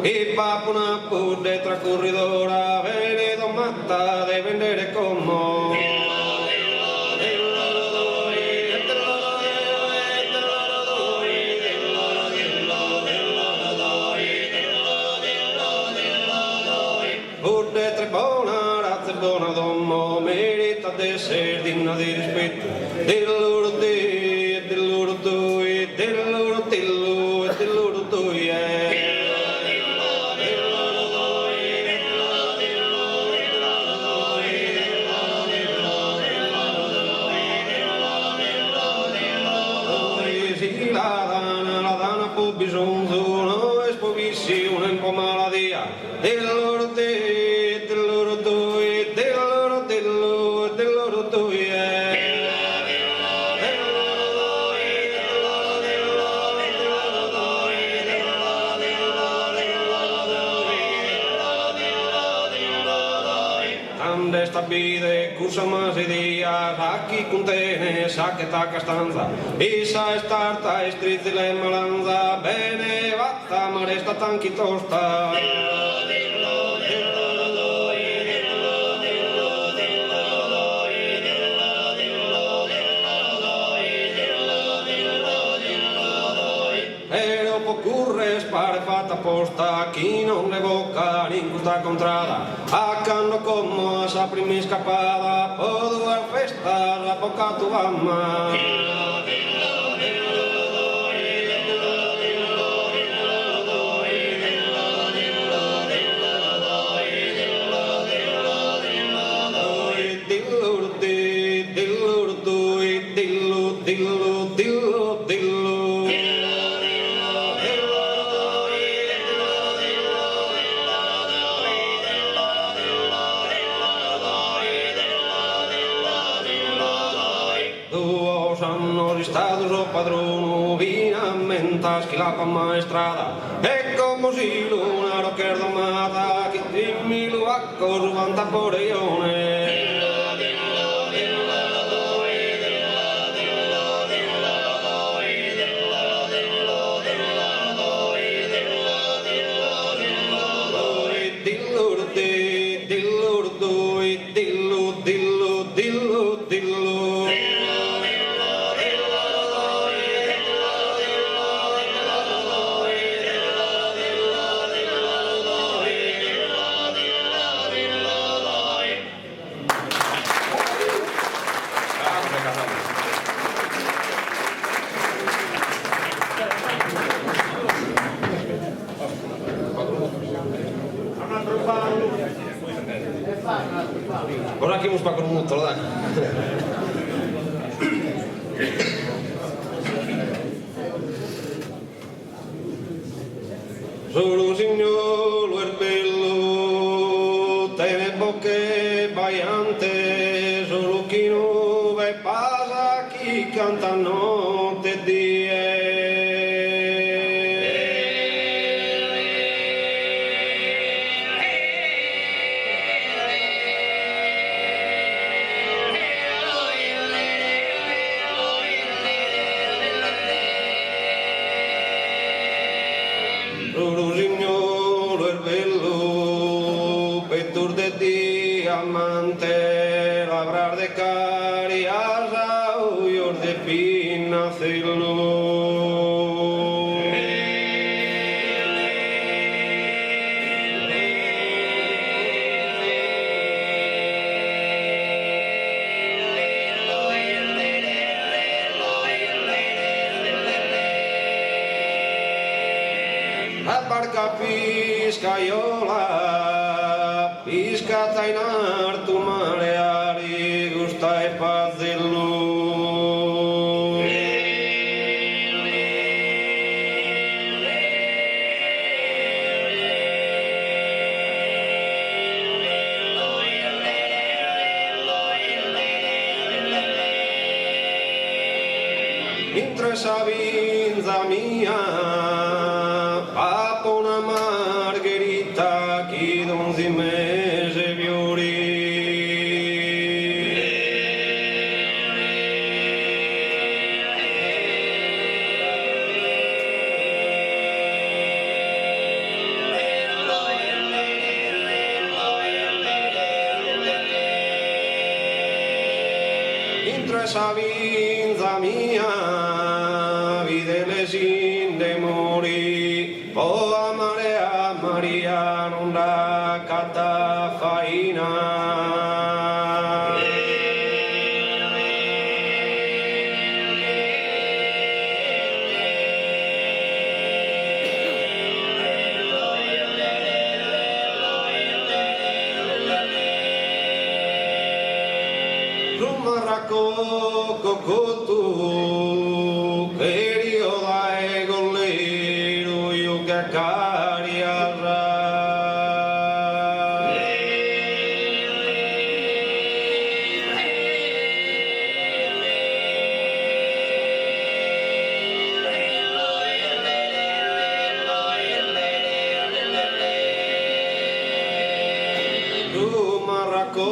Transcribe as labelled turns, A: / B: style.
A: E papuna pure tra corridora, vedo matta de vendere como. Pure tre buona, razza buona domo, merita di essere digna di rispetto. Del loro te, del loro tu, del loro tello e del loro tu, bisogno no è spovissimo un po' maladia del loro te, del loro tu, del loro tello, del loro tu, Tante stabile, cursa más días, aquí contiene, saqueta castanza, isa estarta, estrizzi le malanza, bene, vatta, maresta tanchi tosta. E dopo curre spare fatta apposta, chi non le bocca in questa contrada, accanto come sa prima scappata, poi due festa la bocca tu mamma. Padrono vinamenta schilapa maestrada e come si luna lo che domata che dimmi lo accorso vanta poreione. Ora che mi spacco un muttolo, dai. Solo signolo è bello, te bocche baiante, solo chi non ve passa, chi canta notte die. Diamante, labrar de cariasa, huyor de pina, la barca piscaiola, piscata in artu maleari, gusta e pazzellu. Intra esa vinza mia, papa una margherita, chi non si mese viuri. Intra esa vinza mia, vide le sin de mori, po amare a Maria non da cata faina. Rumarrako kokotu, perio da egoleiro iukakari arra. Rumarrako